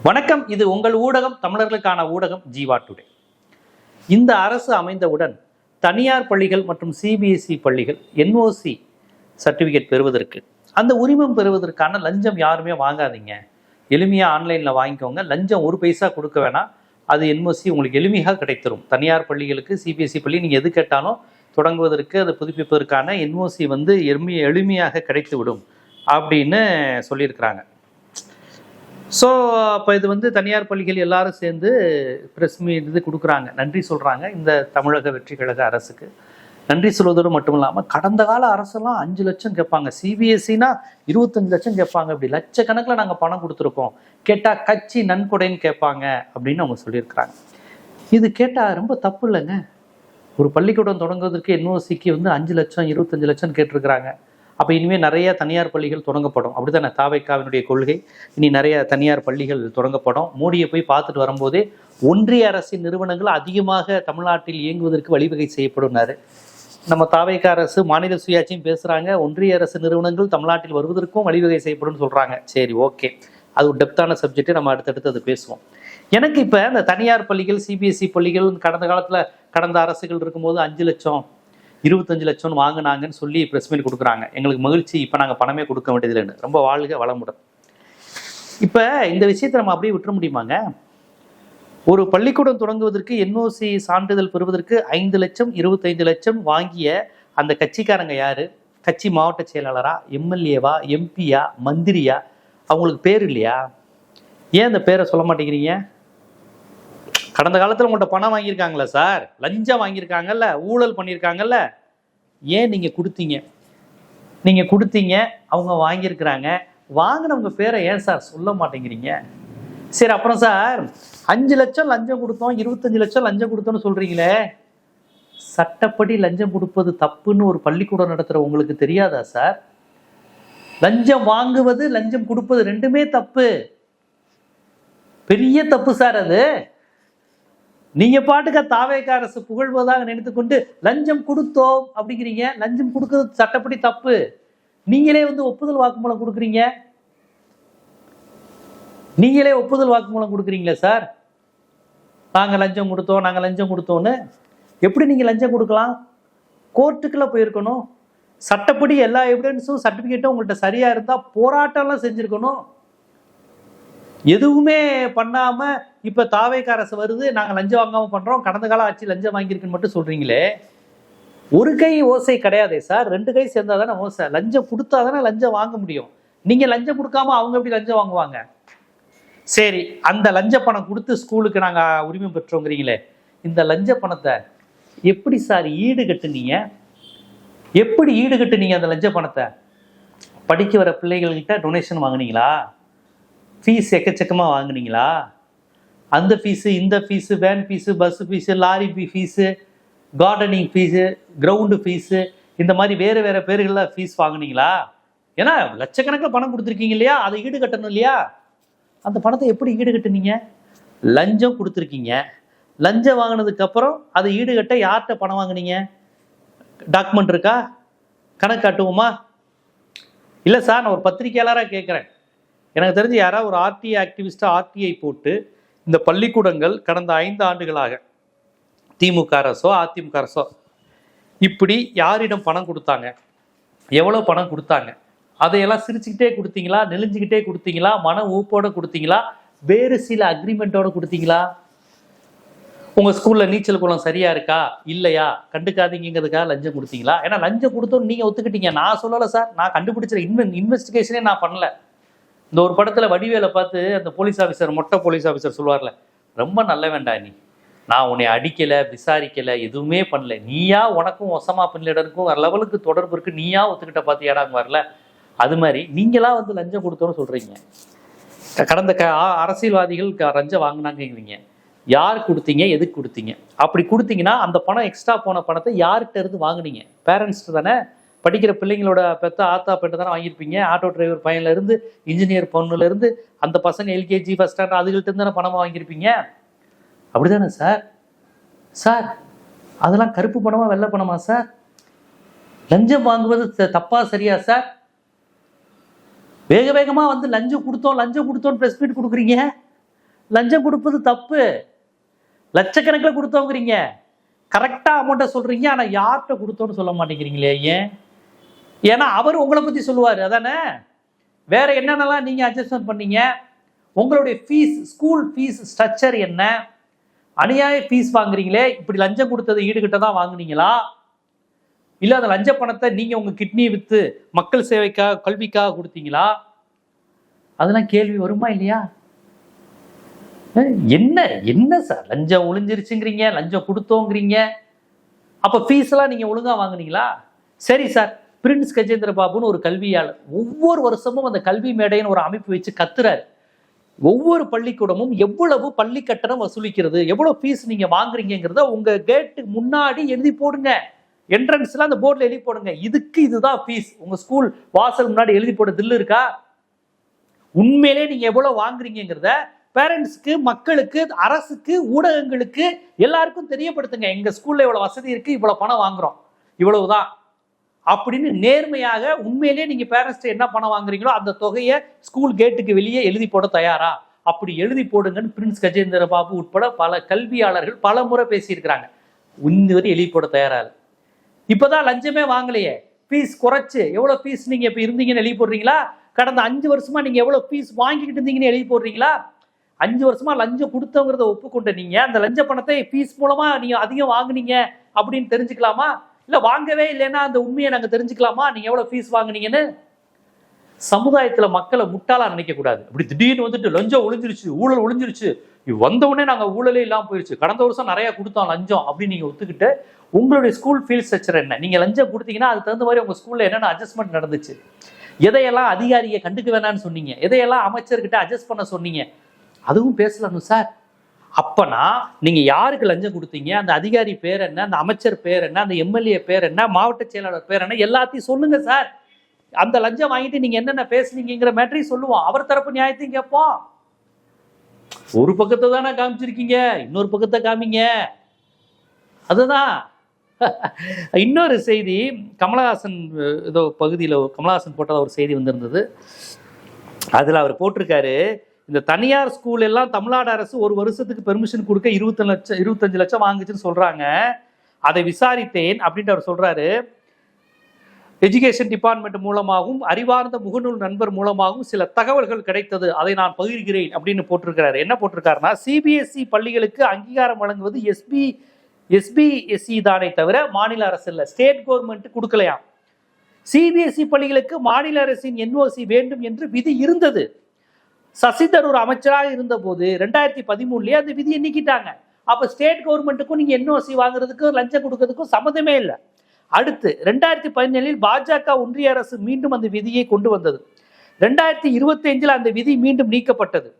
வணக்கம். இது உங்கள் ஊடகம், தமிழர்களுக்கான ஊடகம் ஜீவா டுடே. இந்த அரசு அமைந்தவுடன் தனியார் பள்ளிகள் மற்றும் சிபிஎஸ்இ பள்ளிகள் என்ஓசி சர்டிஃபிகேட் பெறுவதற்கு, அந்த உரிமம் பெறுவதற்கான லஞ்சம் யாருமே வாங்காதீங்க, எளிமையாக ஆன்லைனில் வாங்கிக்கோங்க, லஞ்சம் ஒரு பைசா கொடுக்க வேணாம், அது என்ஓசி உங்களுக்கு எளிமையாக கிடைத்தரும். தனியார் பள்ளிகளுக்கு சிபிஎஸ்இ பள்ளி நீங்கள் எது கேட்டாலும் தொடங்குவதற்கு, அதை புதுப்பிப்பதற்கான என்ஓசி எளிமையாக கிடைத்து விடும் அப்படின்னு சொல்லியிருக்கிறாங்க. ஸோ அப்போ இது தனியார் பள்ளிகள் எல்லாரும் சேர்ந்து ப்ரெஸ் மீட் இது கொடுக்குறாங்க, நன்றி சொல்கிறாங்க இந்த தமிழக வெற்றி கழக அரசுக்கு. நன்றி சொல்வதோடு மட்டும் இல்லாமல் கடந்த கால அரசெல்லாம் 5 லட்சம் கேட்பாங்க, சிபிஎஸ்சினா 25 லட்சம் கேட்பாங்க, இப்படி லட்சக்கணக்கில் நாங்கள் பணம் கொடுத்துருக்கோம், கேட்டால் கட்சி நன்கொடைன்னு கேட்பாங்க அப்படின்னு அவங்க சொல்லியிருக்கிறாங்க. இது கேட்டால் ரொம்ப தப்பு இல்லைங்க. ஒரு பள்ளிக்கூடம் தொடங்குவதற்கு என்ஓசிக்கு 5 லட்சம் 25 லட்சம் கேட்டிருக்கிறாங்க. அப்போ இனிமேல் நிறைய தனியார் பள்ளிகள் தொடங்கப்படும், அப்படித்தானே தாவைக்காவினுடைய கொள்கை. இனி நிறைய தனியார் பள்ளிகள் தொடங்கப்படும். மோடியை போய் பார்த்துட்டு வரும்போதே ஒன்றிய அரசின் நிறுவனங்கள் அதிகமாக தமிழ்நாட்டில் இயங்குவதற்கு வழிவகை செய்யப்படும்னாரு. நம்ம தாவைக்கா அரசு மாநில சுயாட்சியும் பேசுகிறாங்க, ஒன்றிய அரசு நிறுவனங்கள் தமிழ்நாட்டில் வருவதற்கும் வழிவகை செய்யப்படும் சொல்கிறாங்க. சரி, ஓகே, அது ஒரு டெப்தான சப்ஜெக்ட்டு, நம்ம அடுத்தடுத்து அது பேசுவோம். எனக்கு இப்போ இந்த தனியார் பள்ளிகள் சிபிஎஸ்இ பள்ளிகள் கடந்த காலத்தில் கடந்த அரசுகள் இருக்கும்போது 5 லட்சம் 25 லட்சம்னு வாங்கினாங்கன்னு சொல்லி ப்ரெஸ் மீட் கொடுக்குறாங்க. எங்களுக்கு மகிழ்ச்சி, இப்போ நாங்கள் பணமே கொடுக்க வேண்டியதில்லைன்னு. ரொம்ப வாழ்க வளமுடன். இப்போ இந்த விஷயத்தை நம்ம அப்படியே விட்டுற முடியுமாங்க? ஒரு பள்ளிக்கூடம் தொடங்குவதற்கு என்ஓசி சான்றிதழ் பெறுவதற்கு 5 லட்சம் 25 லட்சம் வாங்கிய அந்த கட்சிக்காரங்க யாரு? கட்சி மாவட்ட செயலாளரா, எம்எல்ஏவா, எம்பியா, மந்திரியா? அவங்களுக்கு பேர் இல்லையா? ஏன் அந்த பேரை சொல்ல மாட்டேங்கிறீங்க? கடந்த காலத்தில் உங்கள்கிட்ட பணம் வாங்கியிருக்காங்களா சார், லஞ்சம் வாங்கியிருக்காங்கல்ல, ஊழல் பண்ணியிருக்காங்கல்ல, ஏன் நீங்கள் கொடுத்தீங்க? நீங்கள் கொடுத்தீங்க, அவங்க வாங்கியிருக்கிறாங்க, வாங்கினவங்க பேரை ஏன் சார் சொல்ல மாட்டேங்கிறீங்க? சரி, அப்புறம் சார் 5 லட்சம் லஞ்சம் கொடுத்தோம் 25 லட்சம் லஞ்சம் கொடுத்தோன்னு சொல்கிறீங்களே, சட்டப்படி லஞ்சம் கொடுப்பது தப்புன்னு ஒரு பள்ளிக்கூடம் நடத்துகிற உங்களுக்கு தெரியாதா சார்? லஞ்சம் வாங்குவது லஞ்சம் கொடுப்பது ரெண்டுமே தப்பு, பெரிய தப்பு சார். அது நீங்க பாட்டுக்க தாவேக்கா அரசு புகழ்வதாக நினைத்துக்கொண்டு லஞ்சம் கொடுத்தோம் அப்படிங்கிறீங்க. லஞ்சம் கொடுக்கறது சட்டப்படி தப்பு. நீங்களே ஒப்புதல் வாக்குமூலம் கொடுக்குறீங்க, நீங்களே ஒப்புதல் வாக்குமூலம் கொடுக்குறீங்களே சார், நாங்க லஞ்சம் கொடுத்தோம் நாங்க லஞ்சம் கொடுத்தோன்னு. எப்படி நீங்க லஞ்சம் கொடுக்கலாம்? கோர்ட்டுக்குள்ள போயிருக்கணும், சட்டப்படி எல்லா எவிடன்ஸும் சர்டிபிகேட்டும் உங்கள்கிட்ட சரியா இருந்தா போராட்டம்லாம் செஞ்சிருக்கணும். எதுவுமே பண்ணாம இப்ப தாவேக்கா அரசு வருது, நாங்க லஞ்சம் வாங்காம பண்றோம், கடந்த கால ஆட்சி லஞ்சம் வாங்கியிருக்குன்னு மட்டும் சொல்றீங்களே. ஒரு கை ஓசை கிடையாதே சார், 2 கை சேர்ந்தாதானே ஓசை. லஞ்சம் கொடுத்தாதானே லஞ்சம் வாங்க முடியும். நீங்க லஞ்சம் கொடுக்காம அவங்க எப்படி லஞ்சம் வாங்குவாங்க? சரி, அந்த லஞ்ச பணம் கொடுத்து ஸ்கூலுக்கு நாங்க உரிமை பெற்றோங்கிறீங்களே, இந்த லஞ்ச பணத்தை எப்படி சார் ஈடு கட்டுனீங்க? எப்படி ஈடு கட்டுனீங்க அந்த லஞ்ச பணத்தை? படிக்க வர பிள்ளைகள்கிட்ட டொனேஷன் வாங்கினீங்களா? ஃபீஸ் எக்கச்சக்கமாக வாங்கினீங்களா? அந்த ஃபீஸு, இந்த fees, van fees, bus fees, lorry fees, gardening fees, ground fees, இந்த மாதிரி வேறு வேறு பேர்களில் ஃபீஸ் வாங்கினீங்களா? ஏன்னா லட்சக்கணக்கில் பணம் கொடுத்துருக்கீங்க இல்லையா, அதை ஈடு கட்டணும் இல்லையா? அந்த பணத்தை எப்படி ஈடு கட்டுனீங்க? லஞ்சம் கொடுத்துருக்கீங்க, லஞ்சம் வாங்கினதுக்கப்புறம் அதை ஈடுகட்ட யார்கிட்ட பணம் வாங்கினீங்க? டாக்குமெண்ட் இருக்கா? கணக்கு காட்டுவோமா? இல்லை சார், நான் ஒரு பத்திரிகையாளராக கேட்குறேன், எனக்கு தெரிஞ்சு யாராவது ஒரு ஆர்டிஐ ஆக்டிவிஸ்டா ஆர்டிஐ போட்டு இந்த பள்ளிக்கூடங்கள் கடந்த 5 ஆண்டுகளாக திமுக அரசோ அதிமுக அரசோ இப்படி யாரிடம் பணம் கொடுத்தாங்க, எவ்வளோ பணம் கொடுத்தாங்க, அதையெல்லாம் சிரிச்சுக்கிட்டே கொடுத்தீங்களா, நெளிஞ்சுக்கிட்டே கொடுத்தீங்களா, மன ஊப்போட கொடுத்தீங்களா, வேறு சில அக்ரிமெண்ட்டோட கொடுத்தீங்களா? உங்கள் ஸ்கூலில் நீச்சல் குளம் சரியா இருக்கா இல்லையா கண்டுக்காதீங்கிறதுக்காக லஞ்சம் கொடுத்தீங்களா? ஏன்னா லஞ்சம் கொடுத்தோன்னு நீங்கள் ஒத்துக்கிட்டீங்க, நான் சொல்லலை சார், நான் கண்டுபிடிச்ச இன்வெஸ்டிகேஷனே நான் பண்ணல. இந்த ஒரு படத்தில் வடிவேலை பார்த்து அந்த போலீஸ் ஆஃபீஸர், மொட்டை போலீஸ் ஆஃபீஸர் சொல்லுவார்ல, ரொம்ப நல்ல வேண்டாம் நீ, நான் உன்னை அடிக்கலை, விசாரிக்கலை, எதுவுமே பண்ணல, நீயா உனக்கும் ஒசமா பின்னிடருக்கும் லெவலுக்கு தொடர்பு இருக்குது, நீயா ஒத்துக்கிட்ட பார்த்தியாடாங்க வரல. அது மாதிரி நீங்களா லஞ்சம் கொடுத்தோன்னு சொல்கிறீங்க. கடந்த அரசியல்வாதிகள் லஞ்சம் வாங்கினாங்கிறீங்க. யார் கொடுத்தீங்க, எதுக்கு கொடுத்தீங்க? அப்படி கொடுத்தீங்கன்னா அந்த பணம் எக்ஸ்ட்ரா போன பணத்தை யார்கிட்ட இருந்து வாங்கினீங்க? பேரண்ட்ஸ்ட்டு தானே, படிக்கிற பிள்ளைங்களோட பெத்த ஆத்தா பெற்று தானே வாங்கியிருப்பீங்க. ஆட்டோ டிரைவர் பையன்லேருந்து இன்ஜினியர் பொண்ணுலேருந்து அந்த பசங்க எல்கேஜி ஃபஸ்ட் ஸ்டாண்டர்ட் அதுகள்ட்ட இருந்து தானே பணமாக வாங்கியிருப்பீங்க. அப்படி தானே சார்? சார், அதெல்லாம் கருப்பு பணமா வெள்ளை பணமா சார்? லஞ்சம் வாங்குவது தப்பா சரியா சார்? வேக வேகமா வந்து லஞ்சம் கொடுத்தோம் பிரஸ் மீட் கொடுக்குறீங்க. லஞ்சம் கொடுப்பது தப்பு. லட்சக்கணக்கில் கொடுத்தோங்கிறீங்க, கரெக்டா அமௌண்ட்டை சொல்றீங்க, ஆனா யார்கிட்ட கொடுத்தோன்னு சொல்ல மாட்டேங்கிறீங்களே. ஏன்? ஏன்னா அவர் உங்களை பத்தி சொல்லுவாரு, அதானே. வேற என்னென்னலாம் நீங்க அட்ஜஸ்ட்மெண்ட் பண்ணீங்க? உங்களுடைய ஃபீஸ், ஸ்கூல் ஃபீஸ் ஸ்ட்ரக்சர் என்ன? அநியாய ஃபீஸ் வாங்குறீங்களே, இப்படி லஞ்சம் கொடுத்தது ஈடுகிட்ட தான் வாங்குனீங்களா, இல்ல அந்த லஞ்ச பணத்தை நீங்க உங்க கிட்னி வித்து மக்கள் சேவைக்காக கல்விக்காக கொடுத்தீங்களா? அதெல்லாம் கேள்வி வருமா இல்லையா? என்ன என்ன சார் லஞ்சம் ஒளிஞ்சிருச்சுங்கிறீங்க, லஞ்சம் கொடுத்தோங்கிறீங்க, அப்ப ஃபீஸ் எல்லாம் நீங்க ஒழுங்கா வாங்குனீங்களா? சரி சார், பிரின்ஸ் கஜேந்திர பாபுன்னு ஒரு கல்வியாளர் ஒவ்வொரு வருஷமும் அந்த கல்வி மேடைன்னு ஒரு அமைப்பு வச்சு கத்துறாரு. ஒவ்வொரு பள்ளிக்கூடமும் எவ்வளவு பள்ளி கட்டணம் வசூலிக்கிறது, எவ்வளவு ஃபீஸ் நீங்க வாங்குறீங்கிறத உங்க கேட்டு முன்னாடி எழுதி போடுங்க. என்ட்ரன்ஸ்ல அந்த போர்டில் எழுதி போடுங்க, இதுக்கு இதுதான் ஃபீஸ். உங்க ஸ்கூல் வாசல் முன்னாடி எழுதி போட தில்லு இருக்கா? உண்மையிலே நீங்க எவ்வளவு வாங்குறீங்கிறத பேரண்ட்ஸ்க்கு, மக்களுக்கு, அரசுக்கு, ஊடகங்களுக்கு எல்லாருக்கும் தெரியப்படுத்துங்க. எங்க ஸ்கூல்ல இவ்வளவு வசதி இருக்கு, இவ்வளவு பணம் வாங்குறோம், இவ்வளவுதான் அப்படின்னு நேர்மையாக உண்மையிலேயே நீங்க பேரண்ட்ஸ் என்ன பணம் வாங்குறீங்களோ அந்த தொகையை ஸ்கூல் கேட்டுக்கு வெளியே எழுதி போட தயாரா? அப்படி எழுதி போடுங்கன்னு பிரின்ஸ் கஜேந்திர பாபு உட்பட பல கல்வியாளர்கள் பல முறை பேசியிருக்கிறாங்க. இன்னும் வரை எழுதி போட தயாரா இல்லை. இப்பதான் லஞ்சமே வாங்கலையே, ஃபீஸ் குறைச்சு எவ்வளவு ஃபீஸ் நீங்க இப்ப இருந்தீங்கன்னு எழுதி போடுறீங்களா? கடந்த 5 வருஷமா நீங்க எவ்வளவு ஃபீஸ் வாங்கிக்கிட்டு இருந்தீங்கன்னு எழுதி போடுறீங்களா? 5 வருஷமா லஞ்சம் கொடுத்தவங்கிறத ஒப்புக்கொண்ட நீங்க அந்த லஞ்ச பணத்தை ஃபீஸ் மூலமா நீங்க அதிகம் வாங்குனீங்க அப்படின்னு தெரிஞ்சுக்கலாமா? இல்ல வாங்கவே இல்லைன்னா அந்த உண்மையை நாங்க தெரிஞ்சுக்கலாமா நீங்க எவ்வளவு ஃபீஸ் வாங்குனீங்கன்னு? சமுதாயத்துல மக்களை முட்டாளா நினைக்க கூடாது. அப்படி திடீர்னு வந்துட்டு லஞ்சம் ஒளிஞ்சிருச்சு, ஊழல் ஒளிஞ்சிருச்சு, வந்த உடனே நாங்க ஊழலே இல்லாம போயிருச்சு, கடந்த வருஷம் நிறைய கொடுத்தோம் லஞ்சம் அப்படின்னு நீங்க ஒத்துக்கிட்டு உங்களுடைய ஸ்கூல் ஃபீஸ் ஸ்ட்ரக்சர் என்ன? நீங்க லஞ்சம் கொடுத்தீங்கன்னா அதுக்கு தகுந்த மாதிரி உங்க ஸ்கூல்ல என்னென்ன அட்ஜஸ்ட்மெண்ட் நடந்துச்சு, எதையெல்லாம் அதிகாரியை கண்டுக்க வேணான்னு சொன்னீங்க, எதையெல்லாம் அமைச்சர்கிட்ட அட்ஜஸ்ட் பண்ண சொன்னீங்க, அதுவும் பேசலாம் சார். அப்பனா நீங்க யாருக்கு லஞ்சம் கொடுத்தீங்க, அந்த அதிகாரி பேர் என்ன, அந்த அமைச்சர் பேர் என்ன, அந்த எம்எல்ஏ பேர் என்ன, மாவட்ட செயலாளர் பேர் என்ன, எல்லாத்தையும் சொல்லுங்க சார். அந்த லஞ்சம் வாங்கிட்டு நீங்க என்னென்ன பேசுனீங்கிற மேட்டரையும் சொல்லுவோம், அவர் தரப்பு நியாயத்தையும் கேட்போம். ஒரு பக்கத்தை தானே காமிச்சிருக்கீங்க, இன்னொரு பக்கத்தை காமிங்க. அதுதான் இன்னொரு செய்தி. கமலஹாசன் ஏதோ பகுதியில் கமலஹாசன் போட்டது ஒரு செய்தி வந்திருந்தது. அதில் அவர் போட்டிருக்காரு, இந்த தனியார் ஸ்கூல் எல்லாம் தமிழ்நாடு அரசு ஒரு வருஷத்துக்கு பெர்மிஷன் கொடுக்க 25 லட்சம் வாங்குச்சுன்னு சொல்றாங்க. அதை விசாரித்தேன் அப்படின்ட்டு அவர் சொல்றாரு. எஜுகேஷன் டிபார்ட்மெண்ட் மூலமாகவும் அறிவார்ந்த முகநூல் நண்பர் மூலமாகவும் சில தகவல்கள் கிடைத்தது, அதை நான் பகிர்கிறேன் அப்படின்னு போட்டிருக்கிறாரு. என்ன போட்டிருக்காருன்னா, சிபிஎஸ்இ பள்ளிகளுக்கு அங்கீகாரம் வழங்குவது எஸ்பிஎஸ்இ தானே தவிர மாநில அரசு இல்லை, ஸ்டேட் கவர்மெண்ட் கொடுக்கலையாம். சிபிஎஸ்இ பள்ளிகளுக்கு மாநில அரசின் என்ஓசி வேண்டும் என்று விதி இருந்தது. சசிதரூர் அமைச்சராக இருந்த போது 2013 அந்த விதியை நீக்கிட்டாங்க. அப்ப ஸ்டேட் கவர்மெண்ட்டுக்கும் நீங்க என்ஓசி வாங்குறதுக்கும் லஞ்சம் கொடுக்கறதுக்கும் சம்மந்தமே இல்லை. அடுத்து 2017 பாஜக ஒன்றிய அரசு மீண்டும் அந்த விதியை கொண்டு வந்தது. 2025 அந்த விதி மீண்டும் நீக்கப்பட்டது.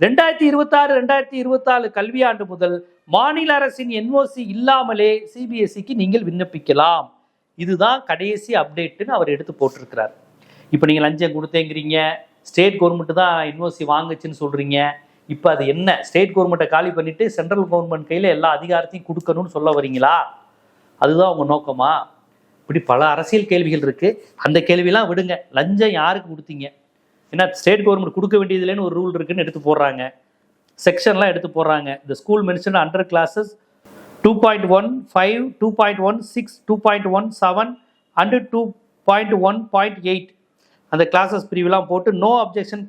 2026-2024 கல்வியாண்டு முதல் மாநில அரசின் என்ஓசி இல்லாமலே சிபிஎஸ்இக்கு நீங்கள் விண்ணப்பிக்கலாம். இதுதான் கடைசி அப்டேட்னு அவர் எடுத்து போட்டிருக்கிறார். இப்போ நீங்க லஞ்சம் கொடுத்தேங்கிறீங்க, ஸ்டேட் கவர்மெண்ட் தான் என்ஓசி வாங்குச்சுன்னு சொல்றீங்க. இப்போ அது என்ன? ஸ்டேட் கவர்மெண்ட்டை காலி பண்ணிட்டு சென்ட்ரல் கவர்மெண்ட் கையில் எல்லா அதிகாரத்தையும் கொடுக்கணும்னு சொல்ல வரீங்களா? அதுதான் உங்க நோக்கமா? இப்படி பல அரசியல் கேள்விகள் இருக்கு. அந்த கேள்வியெல்லாம் விடுங்க. லஞ்சம் யாருக்கு கொடுத்தீங்க? ஏன்னா ஸ்டேட் கவர்மெண்ட் கொடுக்க வேண்டியதுலன்னு ஒரு ரூல் இருக்குன்னு எடுத்து போடுறாங்க, செக்ஷன்லாம் எடுத்து போடுறாங்க. இந்த school mention under clauses 2.15, 2.16, 2.17 and 2.1.8 அந்த கிளாஸஸ் பிரிவுலாம் போட்டு no objection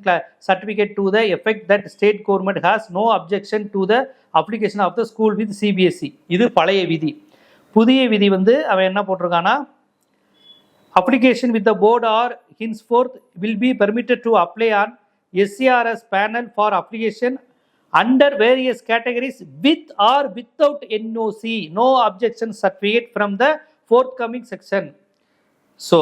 certificate to the effect that state government has no objection to the application of the school with CBSE. இது பழைய விதி. புதிய விதி அவன் என்ன போட்டிருக்கானா, application with the board or henceforth will be permitted to apply on SCRS panel for application under various categories with or without NOC, no objection certificate from the forthcoming section. So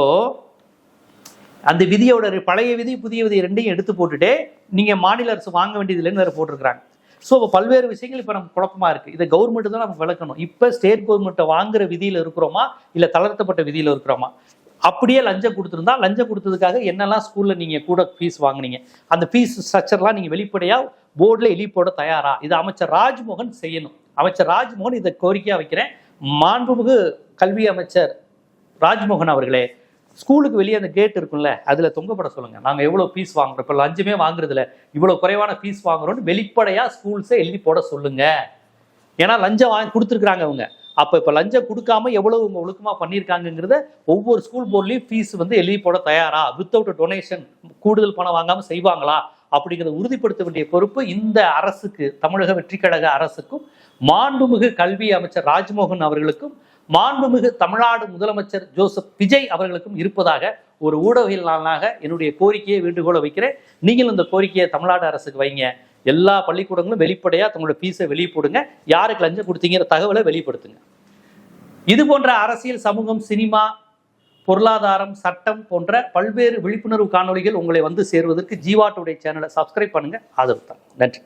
அந்த விதியோட பழைய விதி புதிய விதி ரெண்டையும் எடுத்து போட்டுட்டு நீங்க மாநில அரசு வாங்க வேண்டியதுலன்னு வேற போட்டிருக்காங்க. ஸோ பல்வேறு விஷயங்கள் இப்போ நமக்கு குழப்பமா இருக்கு. இதை கவர்மெண்ட் தான் நமக்கு விளக்கணும். இப்போ ஸ்டேட் கவர்மெண்ட்டை வாங்குற விதியில இருக்கிறோமா இல்லை தளர்த்தப்பட்ட விதியில இருக்கிறோமா? அப்படியே லஞ்சம் கொடுத்துருந்தா லஞ்சம் கொடுத்ததுக்காக என்னெல்லாம் ஸ்கூல்ல நீங்க கூட ஃபீஸ் வாங்கினீங்க, அந்த ஃபீஸ் ஸ்ட்ரக்சர்லாம் நீங்க வெளிப்படையா போர்டில் எழுதி போட தயாரா? இது அமைச்சர் ராஜ்மோகன் செய்யணும். அமைச்சர் ராஜ்மோகன் இதை கோரிக்கையா வைக்கிறேன். மாண்புமிகு கல்வி அமைச்சர் ராஜ்மோகன் அவர்களே, ஸ்கூலுக்கு வெளியே அந்த கேட் இருக்கும்ல, அதில் தொங்கப்பட சொல்லுங்கள். நாங்கள் எவ்வளோ ஃபீஸ் வாங்குறோம், இப்போ லஞ்சமே வாங்குறதில்ல, இவ்வளோ குறைவான ஃபீஸ் வாங்குறோம்னு வெளிப்படையாக ஸ்கூல்ஸை எழுதி போட சொல்லுங்கள். ஏன்னா லஞ்சம் வாங்கி கொடுத்துருக்குறாங்க அவங்க. அப்போ இப்போ லஞ்சம் கொடுக்காம எவ்வளோ அவங்க ஒழுக்கமாக பண்ணியிருக்காங்கிறத ஒவ்வொரு ஸ்கூல் போர்ட்லேயும் ஃபீஸ் வந்து எழுதி போட தயாரா, வித்தவுட் டொனேஷன், கூடுதல் பணம் வாங்காமல் செய்வாங்களா அப்படிங்கிறத உறுதிப்படுத்த வேண்டிய பொறுப்பு இந்த அரசுக்கு, தமிழக வெற்றி கழக அரசுக்கும், மாண்புமிகு கல்வி அமைச்சர் ராஜ்மோகன் அவர்களுக்கும், மாண்புமிகு தமிழ்நாடு முதலமைச்சர் ஜோசப் விஜய் அவர்களுக்கும் இருப்பதாக ஒரு ஊடகவியலாளனாக என்னுடைய கோரிக்கையை வேண்டுகோளை வைக்கிறேன். நீங்களும் இந்த கோரிக்கையை தமிழ்நாடு அரசுக்கு வைங்க. எல்லா பள்ளிக்கூடங்களும் வெளிப்படையாக தங்களோட ஃபீஸை வெளியே போடுங்க. யாருக்கு லஞ்சம் கொடுத்தீங்கிற தகவலை வெளிப்படுத்துங்க. இது போன்ற அரசியல், சமூகம், சினிமா, பொருளாதாரம், சட்டம் போன்ற பல்வேறு விழிப்புணர்வு காணொளிகள் உங்களை வந்து சேருவதற்கு ஜீவா டுடே சேனலை சப்ஸ்கிரைப் பண்ணுங்க, ஆதரவு தாங்க. நன்றி.